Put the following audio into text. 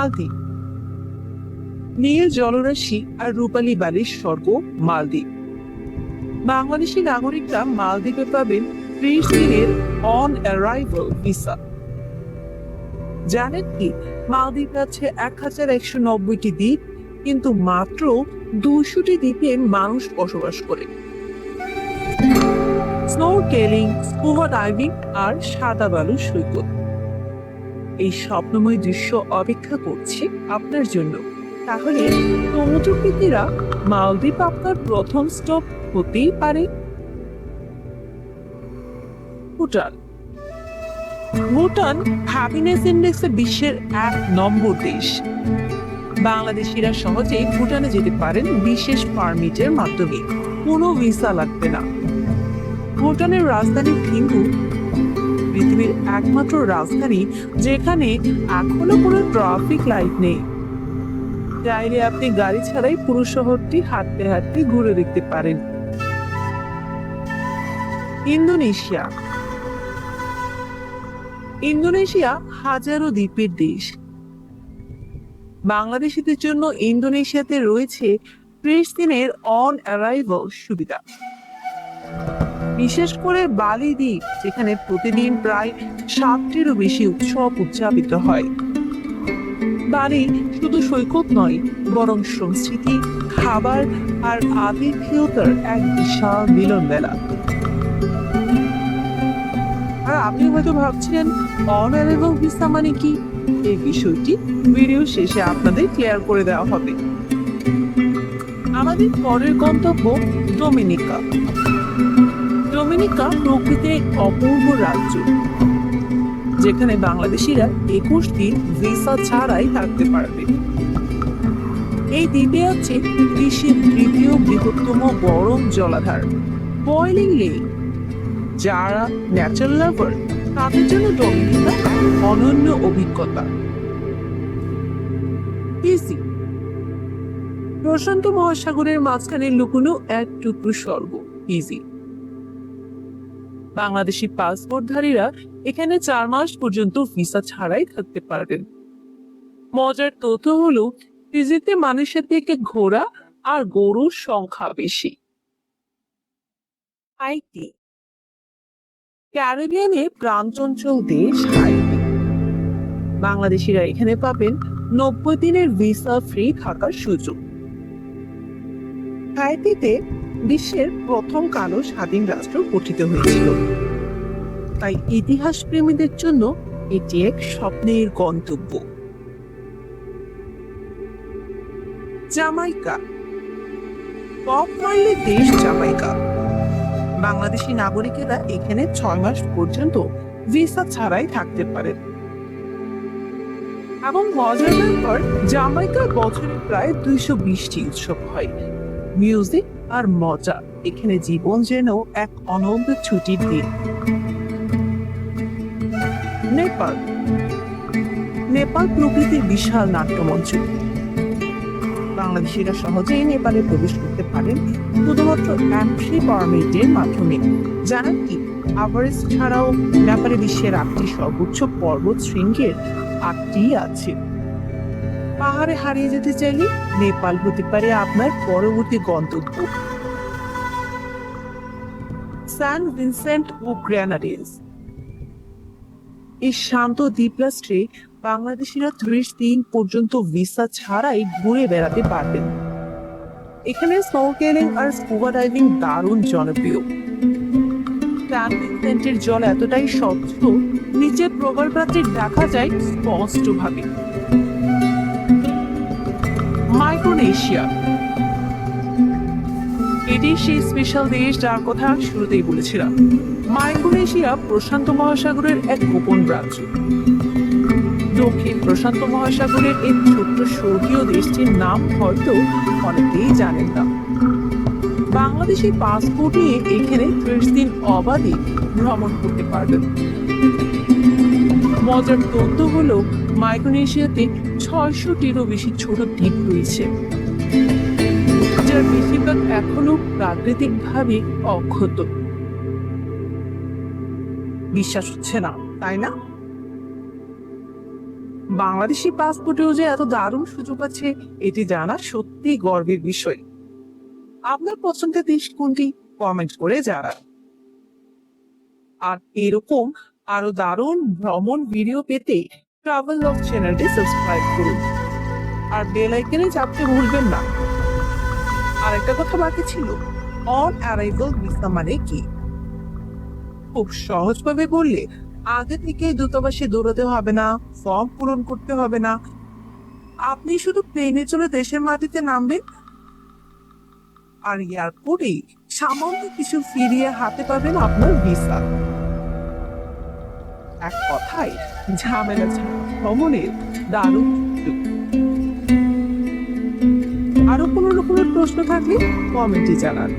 মালদ্বীপ। নীল জলরাশি আর রূপালী বালির স্বর্গ মালদ্বীপ। বাংলাদেশি নাগরিকরা মালদ্বীপে পাবেন 30 দিনের অন অ্যারাইভাল ভিসা। জানেন কি, মালদ্বীপ আছে 1190টি দ্বীপ, কিন্তু মাত্র 200টি দ্বীপে মানুষ বসবাস করে। স্নোরকেলিং, স্কুবা ডাইভিং আর সাদা বালু সৈকত, এই স্বপ্নময় দৃশ্য অপেক্ষা করছে আপনার জন্য। তাহলে সমুদ্রপ্রেমীরা মালদ্বীপ আপনার প্রথম স্টপ হতেই পারে। ভুটান। ভুটান হ্যাপিনেস ইন্ডেক্সে বিশ্বের 1 নম্বর দেশ। বাংলাদেশিরা সহজেই ভুটানে যেতে পারেন বিশেষ পারমিটের মাধ্যমে, কোনো ভিসা লাগবে না। ভুটানের রাজধানী থিম্পু পৃথিবীর একমাত্র রাজধানী যেখানে এখনো কোনো ট্রাফিক লাইট নেই। চাইলে আপনি গাড়ি ছাড়াই পুরো শহরটি হাঁটতে হাঁটতে ঘুরে দেখতে পারেন। ইন্দোনেশিয়া। ইন্দোনেশিয়া হাজারো দ্বীপের দেশ। বাংলাদেশিদের জন্য ইন্দোনেশিয়াতে রয়েছে 30 দিনের অন অ্যারাইভাল সুবিধা। বিশেষ করে বালি দ্বীপ, যেখানে প্রতিদিন প্রায় 60টিরও বেশি উৎসব উদযাপিত হয়। বালি শুধু সৈকত নয়, বরং সংস্কৃতি, খাবার আর আতিথেয়তার এক বিশাল মিলন মেলা। আর আপনি হয়তো ভাবছেন অন অ্যারাইভাল ভিসা মানে কি? এই বিষয়টি ভিডিও শেষে আপনাদের ক্লিয়ার করে দেওয়া হবে। আমাদের পরের গন্তব্য ডোমিনিকা। ডোমিনিকা প্রকৃতির এক অপূর্ব রাজ্য, যেখানে বাংলাদেশিরা 21 দিন ভিসা ছাড়াই থাকতে পারবে। এই দ্বীপে আছে বিশ্বের 3য় বৃহত্তম গরম জলাধার বয়লিং লেক। যারা ন্যাচারাল লাভার, তাদের জন্য ডোমিনিকা অনন্য অভিজ্ঞতা। ফিজি। প্রশান্ত মহাসাগরের মাঝখানে লুকোনো এক টুকরো স্বর্গ ফিজি। বাংলাদেশি পাসপোর্টধারীরা এখানে 4 মাস পর্যন্ত ভিসা ছাড়াই থাকতে পারবেন। মজার তথ্য হলো, ফিজিতে মানুষের থেকে ঘোড়া আর গরুর সংখ্যা বেশি। হাইতি। ক্যারিবিয়ানের প্রাণচঞ্চল দেশ হাইতি। বাংলাদেশিরা এখানে পাবেন 90 দিনের ভিসা ফ্রি থাকার সুযোগ। হাইতিতে বিশ্বের প্রথম কালো স্বাধীন রাষ্ট্র গঠিত হয়েছিল, তাই ইতিহাস প্রেমীদের জন্য এটি এক স্বপ্নের গন্তব্য। জামাইকা। বব মার্লির দেশ জামাইকা। বাংলাদেশি নাগরিকেরা এখানে 6 মাস পর্যন্ত ভিসা ছাড়াই থাকতে পারেন। এবং মজার ব্যাপার, জামাইকার বছরে প্রায় 220টি উৎসব হয়। মিউজিক আর মজা, এখানে জীবন যেন এক অনন্ত ছুটির দিন। নেপাল। নেপাল প্রকৃতির বিশাল নাট্যমঞ্চ। বাংলাদেশিরা সহজেই নেপালে প্রবেশ করতে পারেন শুধুমাত্র এন্ট্রি পারমিটের মাধ্যমে। জানেন কি, এভারেস্ট ছাড়াও নেপালে বিশ্বের 8টি সর্বোচ্চ পর্বত শৃঙ্গের 8টি আছে। পাহাড়ে হারিয়ে যেতে চাইলে নেপাল হতে পারে আপনার পরবর্তী গন্তব্য। সেন্ট ভিনসেন্ট ও গ্রেনাডিনস। এই শান্ত দ্বীপরাষ্ট্রে বাংলাদেশিরা 30 দিন পর্যন্ত ভিসা ছাড়াই ঘুরে বেড়াতে পারবেন। এখানে স্নোরকেলিং আর স্কুবা ডাইভিং দারুণ জনপ্রিয়। সেন্ট ভিনসেন্টের জল এতটাই স্বচ্ছ, নিচের প্রবাল প্রাচীর দেখা যায় স্পষ্টভাবে। মাইক্রোনেশিয়া। এটি সেই স্পেশাল দেশ যার কথা শুরুতেই বলেছিলাম। মাইক্রোনেশিয়া প্রশান্ত মহাসাগরের এক গোপন রাজ্য। দক্ষিণ প্রশান্ত মহাসাগরের এই ছোট্ট স্বর্গীয় দেশটির নাম হয়তো অনেকেই জানেন না। বাংলাদেশি পাসপোর্ট নিয়ে এখানে 30 দিন অবাধে ভ্রমণ করতে পারবেন। মজার তথ্য হলো, মাইক্রোনেশিয়াতে 600টিরও বেশি ছোট দ্বীপ রয়েছে, যার বেশিরভাগ এখনো প্রাকৃতিকভাবে অক্ষত। বিশ্বাস হচ্ছে না, তাই না? বাংলাদেশি পাসপোর্টেও যে এত দারুণ সুযোগ আছে এটি জানা সত্যি গর্বের বিষয়। আপনার পছন্দের দেশ কোনটি কমেন্ট করে জানান। আর এরকম আরো দারুণ ভ্রমণ ভিডিও পেতে ট্রাভেল লগ চ্যানেলটি সাবস্ক্রাইব করুন আর বেল আইকনে চাপতে ভুলবেন না। আর একটা কথা বাকি ছিল, অন অ্যারাইভাল ভিসা মানে কি? খুব সহজভাবে বললে, আগে থেকে দূতাবাসে দৌড়াতে হবে না, ফর্ম পূরণ করতে হবে না। আপনি শুধু প্লেনে চলে দেশের মাটিতে নামবেন আর এয়ারপোর্টেই সামান্য কিছু ফিরিয়ে হাতে পাবেন আপনার ভিসা। এক কথায় ঝামেলা ছাড়া ভ্রমণের দারুণ সুযোগ। আরো কোনো রকমের প্রশ্ন থাকলে কমেন্টে জানান।